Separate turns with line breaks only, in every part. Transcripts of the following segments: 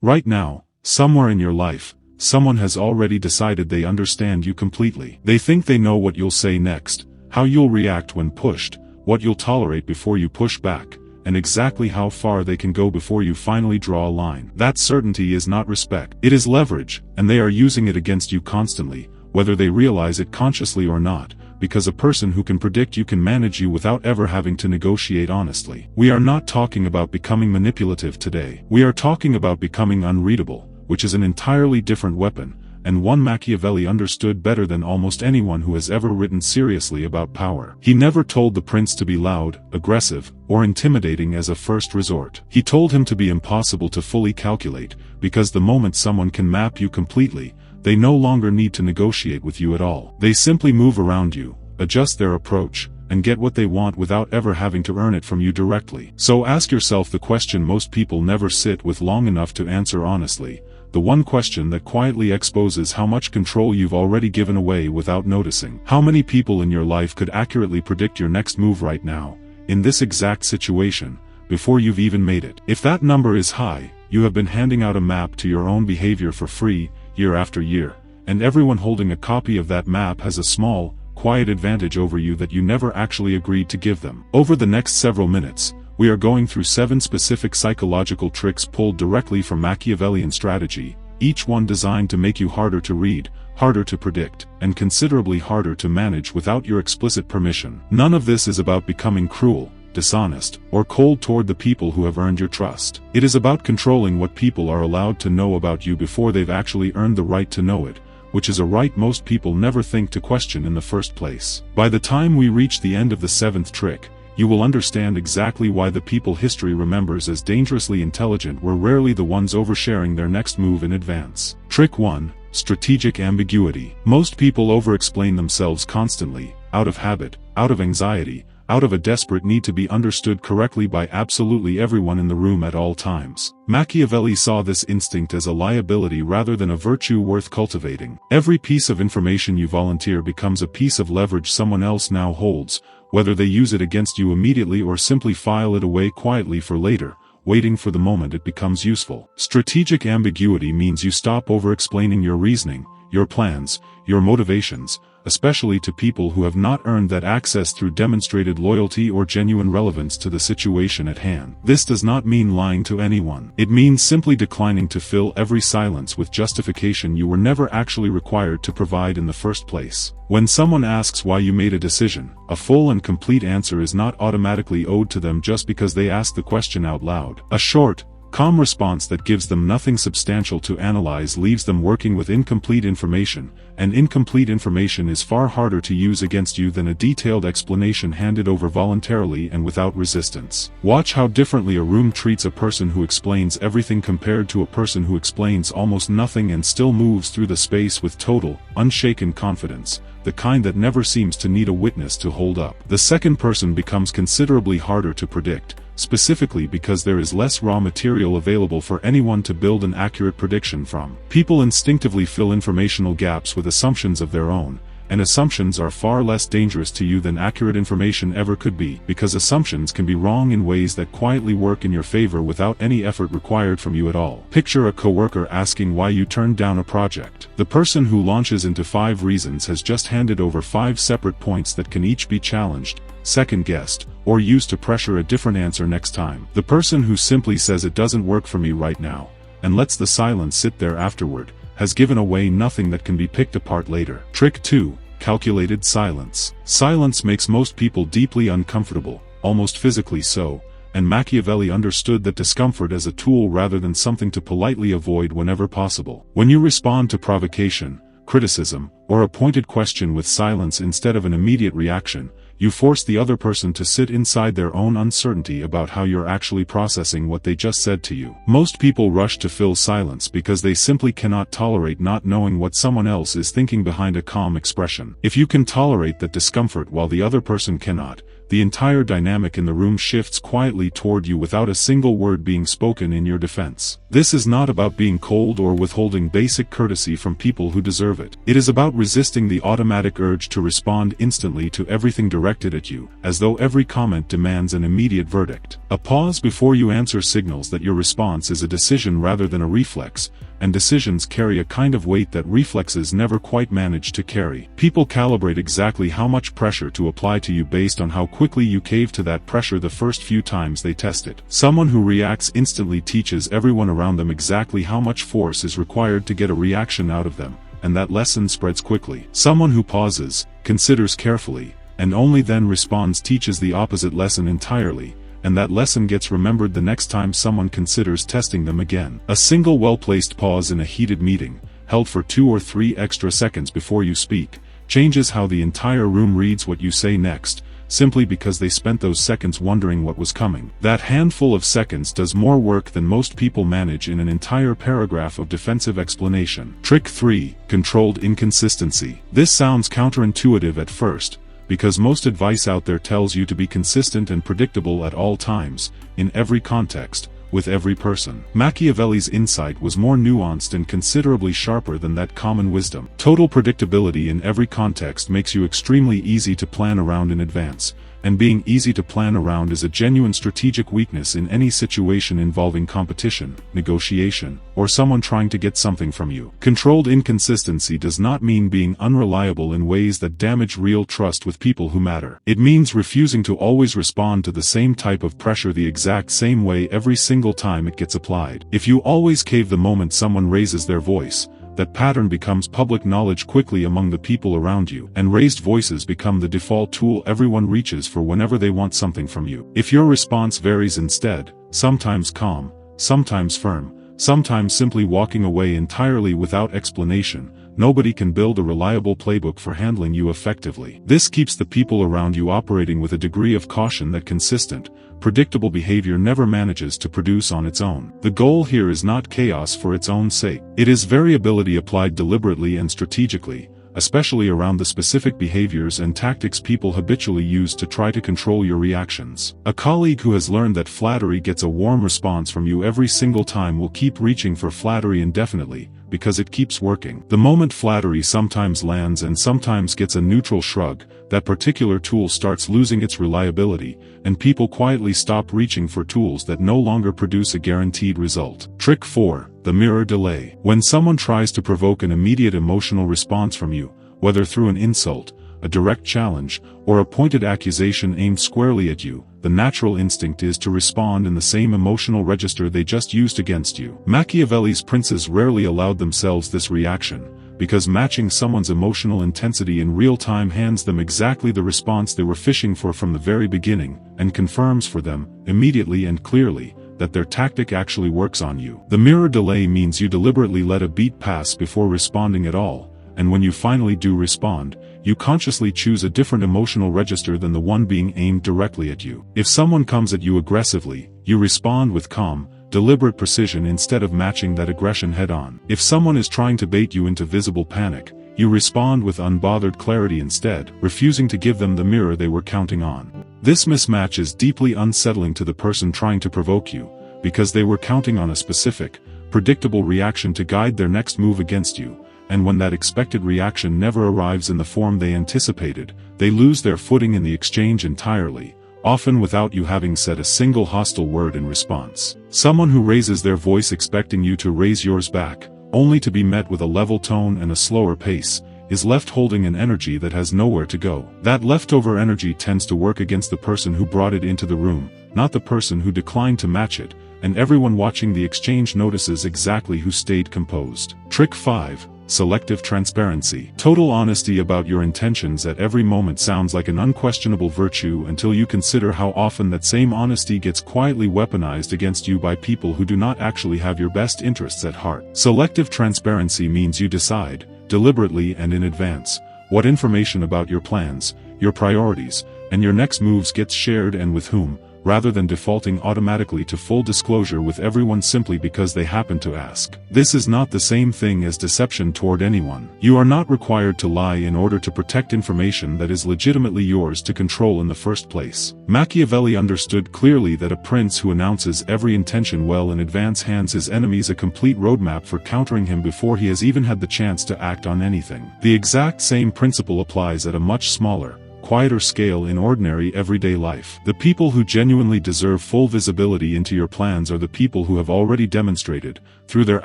Right now, somewhere in your life, someone has already decided they understand you completely. They think they know what you'll say next, how you'll react when pushed, what you'll tolerate before you push back, and exactly how far they can go before you finally draw a line. That certainty is not respect. It is leverage, and they are using it against you constantly, whether they realize it consciously or not, because a person who can predict you can manage you without ever having to negotiate honestly. We are not talking about becoming manipulative today. We are talking about becoming unreadable, which is an entirely different weapon, and one Machiavelli understood better than almost anyone who has ever written seriously about power. He never told the prince to be loud, aggressive, or intimidating as a first resort. He told him to be impossible to fully calculate, because the moment someone can map you completely, they no longer need to negotiate with you at all. They simply move around you, adjust their approach, and get what they want without ever having to earn it from you directly. So ask yourself the question most people never sit with long enough to answer honestly, the one question that quietly exposes how much control you've already given away without noticing. How many people in your life could accurately predict your next move right now, in this exact situation, before you've even made it? If that number is high, you have been handing out a map to your own behavior for free, year after year, and everyone holding a copy of that map has a small, quiet advantage over you that you never actually agreed to give them. Over the next several minutes, we are going through 7 specific psychological tricks pulled directly from Machiavellian strategy, each one designed to make you harder to read, harder to predict, and considerably harder to manage without your explicit permission. None of this is about becoming cruel, dishonest, or cold toward the people who have earned your trust. It is about controlling what people are allowed to know about you before they've actually earned the right to know it, which is a right most people never think to question in the first place. By the time we reach the end of the 7th trick, you will understand exactly why the people history remembers as dangerously intelligent were rarely the ones oversharing their next move in advance. Trick 1. Strategic ambiguity. Most people over-explain themselves constantly, out of habit, out of anxiety, out of a desperate need to be understood correctly by absolutely everyone in the room at all times. Machiavelli saw this instinct as a liability rather than a virtue worth cultivating. Every piece of information you volunteer becomes a piece of leverage someone else now holds, whether they use it against you immediately or simply file it away quietly for later, waiting for the moment it becomes useful. Strategic ambiguity means you stop over-explaining your reasoning, your plans, your motivations, especially to people who have not earned that access through demonstrated loyalty or genuine relevance to the situation at hand. This does not mean lying to anyone. It means simply declining to fill every silence with justification you were never actually required to provide in the first place. When someone asks why you made a decision, a full and complete answer is not automatically owed to them just because they asked the question out loud. A short, calm response that gives them nothing substantial to analyze leaves them working with incomplete information, and incomplete information is far harder to use against you than a detailed explanation handed over voluntarily and without resistance. Watch how differently a room treats a person who explains everything compared to a person who explains almost nothing and still moves through the space with total, unshaken confidence, the kind that never seems to need a witness to hold up. The second person becomes considerably harder to predict, specifically because there is less raw material available for anyone to build an accurate prediction from. People instinctively fill informational gaps with assumptions of their own, and assumptions are far less dangerous to you than accurate information ever could be, because assumptions can be wrong in ways that quietly work in your favor without any effort required from you at all. Picture a coworker asking why you turned down a project. The person who launches into 5 reasons has just handed over 5 separate points that can each be challenged, second-guessed, or used to pressure a different answer next time. The person who simply says it doesn't work for me right now, and lets the silence sit there afterward, has given away nothing that can be picked apart later. Trick 2. Calculated silence. Silence makes most people deeply uncomfortable, almost physically so, and Machiavelli understood that discomfort as a tool rather than something to politely avoid whenever possible. When you respond to provocation, criticism, or a pointed question with silence instead of an immediate reaction, you force the other person to sit inside their own uncertainty about how you're actually processing what they just said to you. Most people rush to fill silence because they simply cannot tolerate not knowing what someone else is thinking behind a calm expression. If you can tolerate that discomfort while the other person cannot, the entire dynamic in the room shifts quietly toward you without a single word being spoken in your defense. This is not about being cold or withholding basic courtesy from people who deserve it. It is about resisting the automatic urge to respond instantly to everything directed at you, as though every comment demands an immediate verdict. A pause before you answer signals that your response is a decision rather than a reflex, and decisions carry a kind of weight that reflexes never quite manage to carry. People calibrate exactly how much pressure to apply to you based on how quickly you cave to that pressure the first few times they test it. Someone who reacts instantly teaches everyone around them exactly how much force is required to get a reaction out of them, and that lesson spreads quickly. Someone who pauses, considers carefully, and only then responds teaches the opposite lesson entirely, and that lesson gets remembered the next time someone considers testing them again. A single well-placed pause in a heated meeting, held for 2 or 3 extra seconds before you speak, changes how the entire room reads what you say next, simply because they spent those seconds wondering what was coming. That handful of seconds does more work than most people manage in an entire paragraph of defensive explanation. Trick 3. Controlled inconsistency. This sounds counterintuitive at first, because most advice out there tells you to be consistent and predictable at all times, in every context, with every person. Machiavelli's insight was more nuanced and considerably sharper than that common wisdom. Total predictability in every context makes you extremely easy to plan around in advance, and being easy to plan around is a genuine strategic weakness in any situation involving competition, negotiation, or someone trying to get something from you. Controlled inconsistency does not mean being unreliable in ways that damage real trust with people who matter. It means refusing to always respond to the same type of pressure the exact same way every single time it gets applied. If you always cave the moment someone raises their voice, that pattern becomes public knowledge quickly among the people around you, and raised voices become the default tool everyone reaches for whenever they want something from you. If your response varies instead, sometimes calm, sometimes firm, sometimes simply walking away entirely without explanation, nobody can build a reliable playbook for handling you effectively. This keeps the people around you operating with a degree of caution that consistent, predictable behavior never manages to produce on its own. The goal here is not chaos for its own sake. It is variability applied deliberately and strategically, especially around the specific behaviors and tactics people habitually use to try to control your reactions. A colleague who has learned that flattery gets a warm response from you every single time will keep reaching for flattery indefinitely, because it keeps working. The moment flattery sometimes lands and sometimes gets a neutral shrug, that particular tool starts losing its reliability, and people quietly stop reaching for tools that no longer produce a guaranteed result. Trick 4. The mirror delay. When someone tries to provoke an immediate emotional response from you, whether through an insult, a direct challenge, or a pointed accusation aimed squarely at you, the natural instinct is to respond in the same emotional register they just used against you. Machiavelli's princes rarely allowed themselves this reaction, because matching someone's emotional intensity in real time hands them exactly the response they were fishing for from the very beginning, and confirms for them, immediately and clearly, that their tactic actually works on you. The mirror delay means you deliberately let a beat pass before responding at all, and when you finally do respond, you consciously choose a different emotional register than the one being aimed directly at you. If someone comes at you aggressively, you respond with calm, deliberate precision instead of matching that aggression head-on. If someone is trying to bait you into visible panic, you respond with unbothered clarity instead, refusing to give them the mirror they were counting on. This mismatch is deeply unsettling to the person trying to provoke you, because they were counting on a specific, predictable reaction to guide their next move against you, and when that expected reaction never arrives in the form they anticipated, they lose their footing in the exchange entirely, often without you having said a single hostile word in response. Someone who raises their voice expecting you to raise yours back, only to be met with a level tone and a slower pace, is left holding an energy that has nowhere to go. That leftover energy tends to work against the person who brought it into the room, not the person who declined to match it, and everyone watching the exchange notices exactly who stayed composed. Trick 5. Selective transparency. Total honesty about your intentions at every moment sounds like an unquestionable virtue until you consider how often that same honesty gets quietly weaponized against you by people who do not actually have your best interests at heart. Selective transparency means you decide, deliberately and in advance, what information about your plans, your priorities, and your next moves gets shared and with whom, rather than defaulting automatically to full disclosure with everyone simply because they happen to ask. This is not the same thing as deception toward anyone. You are not required to lie in order to protect information that is legitimately yours to control in the first place. Machiavelli understood clearly that a prince who announces every intention well in advance hands his enemies a complete roadmap for countering him before he has even had the chance to act on anything. The exact same principle applies at a much smaller, quieter scale in ordinary everyday life. The people who genuinely deserve full visibility into your plans are the people who have already demonstrated, through their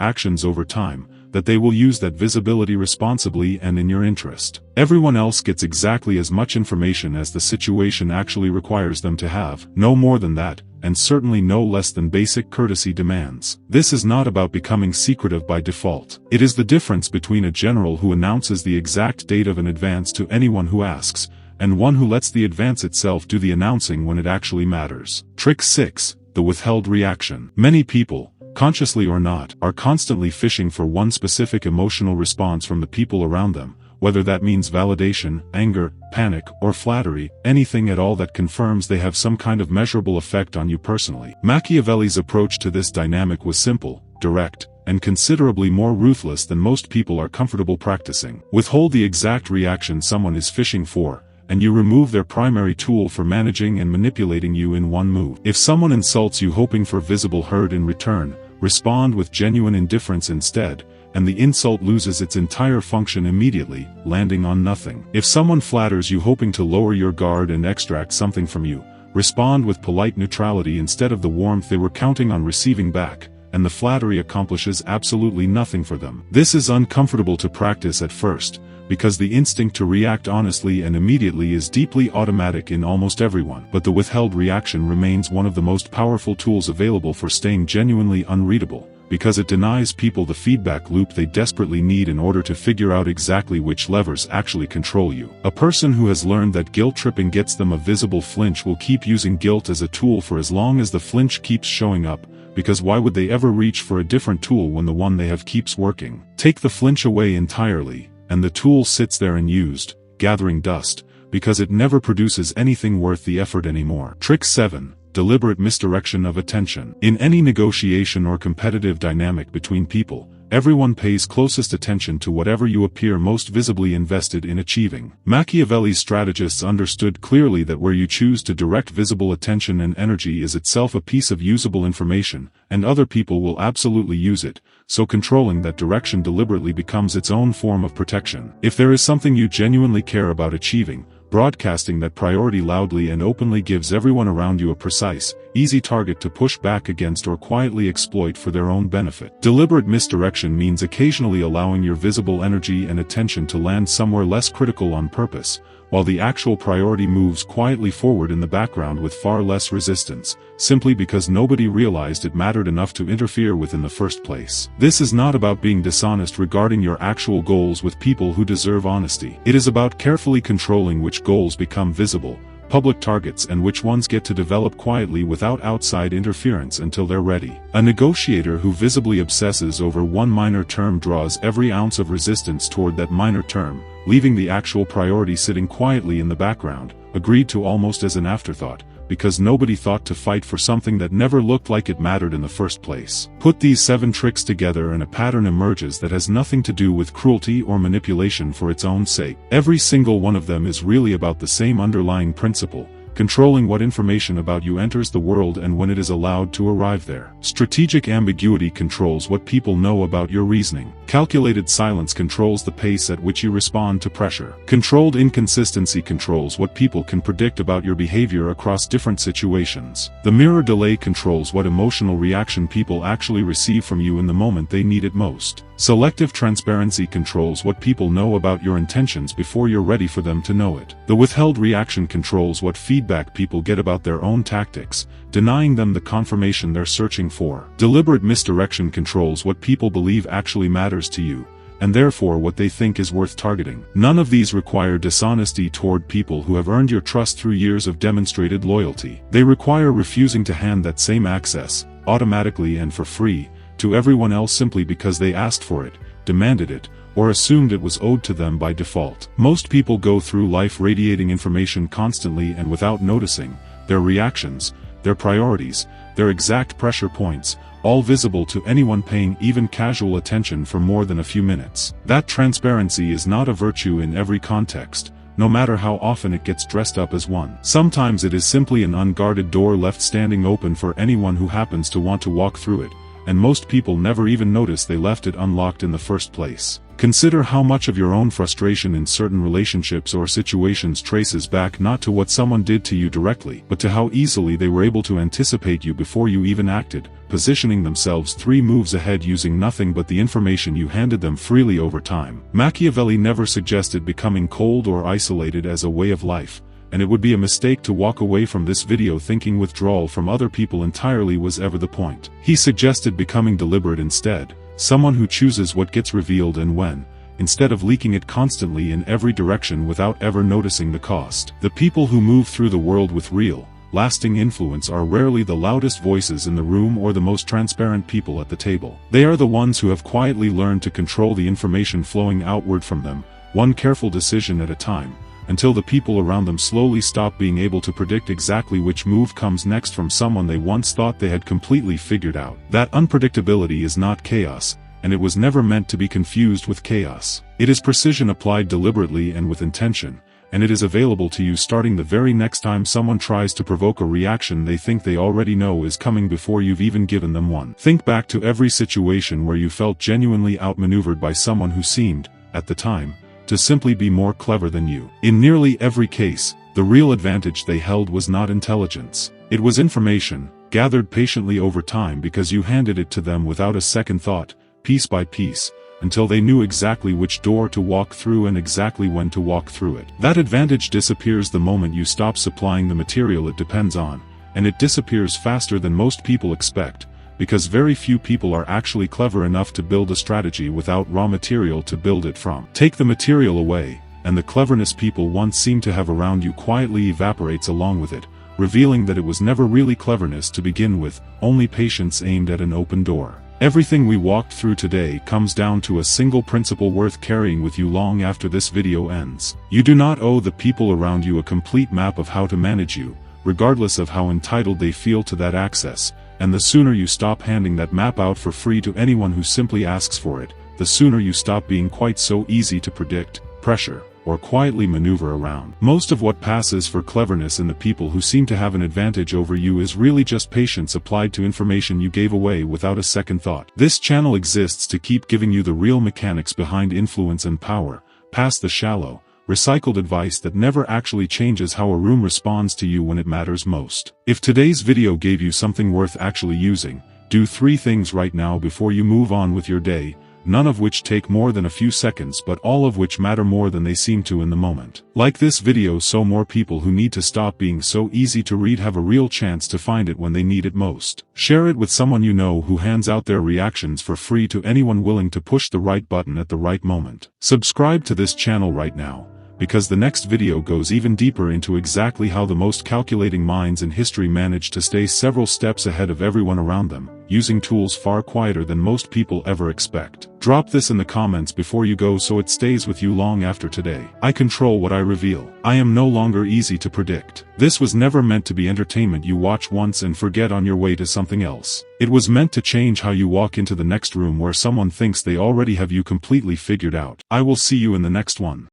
actions over time, that they will use that visibility responsibly and in your interest. Everyone else gets exactly as much information as the situation actually requires them to have, no more than that, and certainly no less than basic courtesy demands. This is not about becoming secretive by default. It is the difference between a general who announces the exact date of an advance to anyone who asks, and one who lets the advance itself do the announcing when it actually matters. Trick 6. The withheld reaction. Many people, consciously or not, are constantly fishing for one specific emotional response from the people around them, whether that means validation, anger, panic, or flattery, anything at all that confirms they have some kind of measurable effect on you personally. Machiavelli's approach to this dynamic was simple, direct, and considerably more ruthless than most people are comfortable practicing. Withhold the exact reaction someone is fishing for, and you remove their primary tool for managing and manipulating you in one move. If someone insults you hoping for visible hurt in return, respond with genuine indifference instead, and the insult loses its entire function immediately, landing on nothing. If someone flatters you hoping to lower your guard and extract something from you, respond with polite neutrality instead of the warmth they were counting on receiving back, and the flattery accomplishes absolutely nothing for them. This is uncomfortable to practice at first, because the instinct to react honestly and immediately is deeply automatic in almost everyone. But the withheld reaction remains one of the most powerful tools available for staying genuinely unreadable, because it denies people the feedback loop they desperately need in order to figure out exactly which levers actually control you. A person who has learned that guilt tripping gets them a visible flinch will keep using guilt as a tool for as long as the flinch keeps showing up, because why would they ever reach for a different tool when the one they have keeps working? Take the flinch away entirely, and the tool sits there unused, gathering dust, because it never produces anything worth the effort anymore. Trick 7. Deliberate misdirection of attention. In any negotiation or competitive dynamic between people, everyone pays closest attention to whatever you appear most visibly invested in achieving. Machiavelli's strategists understood clearly that where you choose to direct visible attention and energy is itself a piece of usable information, and other people will absolutely use it, so controlling that direction deliberately becomes its own form of protection. If there is something you genuinely care about achieving, broadcasting that priority loudly and openly gives everyone around you a precise, easy target to push back against or quietly exploit for their own benefit. Deliberate misdirection means occasionally allowing your visible energy and attention to land somewhere less critical on purpose, while the actual priority moves quietly forward in the background with far less resistance, simply because nobody realized it mattered enough to interfere with in the first place. This is not about being dishonest regarding your actual goals with people who deserve honesty. It is about carefully controlling which goals become visible, public targets, and which ones get to develop quietly without outside interference until they're ready. A negotiator who visibly obsesses over one minor term draws every ounce of resistance toward that minor term, leaving the actual priority sitting quietly in the background, agreed to almost as an afterthought, because nobody thought to fight for something that never looked like it mattered in the first place. Put these 7 tricks together and a pattern emerges that has nothing to do with cruelty or manipulation for its own sake. Every single one of them is really about the same underlying principle: controlling what information about you enters the world and when it is allowed to arrive there. Strategic ambiguity controls what people know about your reasoning. Calculated silence controls the pace at which you respond to pressure. Controlled inconsistency controls what people can predict about your behavior across different situations. The mirror delay controls what emotional reaction people actually receive from you in the moment they need it most. Selective transparency controls what people know about your intentions before you're ready for them to know it. The withheld reaction controls what feedback people get about their own tactics, denying them the confirmation they're searching for. Deliberate misdirection controls what people believe actually matters to you, and therefore what they think is worth targeting. None of these require dishonesty toward people who have earned your trust through years of demonstrated loyalty. They require refusing to hand that same access, automatically and for free, to everyone else simply because they asked for it, demanded it, or assumed it was owed to them by default. Most people go through life radiating information constantly and without noticing their reactions, their priorities, their exact pressure points, all visible to anyone paying even casual attention for more than a few minutes. That transparency is not a virtue in every context, no matter how often it gets dressed up as one. Sometimes it is simply an unguarded door left standing open for anyone who happens to want to walk through it, and most people never even notice they left it unlocked in the first place. Consider how much of your own frustration in certain relationships or situations traces back not to what someone did to you directly, but to how easily they were able to anticipate you before you even acted, positioning themselves 3 moves ahead using nothing but the information you handed them freely over time. Machiavelli never suggested becoming cold or isolated as a way of life, and it would be a mistake to walk away from this video thinking withdrawal from other people entirely was ever the point. He suggested becoming deliberate instead, someone who chooses what gets revealed and when, instead of leaking it constantly in every direction without ever noticing the cost. The people who move through the world with real, lasting influence are rarely the loudest voices in the room or the most transparent people at the table. They are the ones who have quietly learned to control the information flowing outward from them, one careful decision at a time, until the people around them slowly stop being able to predict exactly which move comes next from someone they once thought they had completely figured out. That unpredictability is not chaos, and it was never meant to be confused with chaos. It is precision applied deliberately and with intention, and it is available to you starting the very next time someone tries to provoke a reaction they think they already know is coming before you've even given them one. Think back to every situation where you felt genuinely outmaneuvered by someone who seemed, at the time, to simply be more clever than you. In nearly every case, the real advantage they held was not intelligence. It was information, gathered patiently over time because you handed it to them without a second thought, piece by piece, until they knew exactly which door to walk through and exactly when to walk through it. That advantage disappears the moment you stop supplying the material it depends on, and it disappears faster than most people expect, because very few people are actually clever enough to build a strategy without raw material to build it from. Take the material away, and the cleverness people once seemed to have around you quietly evaporates along with it, revealing that it was never really cleverness to begin with, only patience aimed at an open door. Everything we walked through today comes down to a single principle worth carrying with you long after this video ends. You do not owe the people around you a complete map of how to manage you, regardless of how entitled they feel to that access, and the sooner you stop handing that map out for free to anyone who simply asks for it, the sooner you stop being quite so easy to predict, pressure, or quietly maneuver around. Most of what passes for cleverness in the people who seem to have an advantage over you is really just patience applied to information you gave away without a second thought. This channel exists to keep giving you the real mechanics behind influence and power, past the shallow, recycled advice that never actually changes how a room responds to you when it matters most. If today's video gave you something worth actually using, do 3 things right now before you move on with your day, none of which take more than a few seconds but all of which matter more than they seem to in the moment. Like this video so more people who need to stop being so easy to read have a real chance to find it when they need it most. Share it with someone you know who hands out their reactions for free to anyone willing to push the right button at the right moment. Subscribe to this channel right now, because the next video goes even deeper into exactly how the most calculating minds in history managed to stay several steps ahead of everyone around them, using tools far quieter than most people ever expect. Drop this in the comments before you go so it stays with you long after today. I control what I reveal. I am no longer easy to predict. This was never meant to be entertainment you watch once and forget on your way to something else. It was meant to change how you walk into the next room where someone thinks they already have you completely figured out. I will see you in the next one.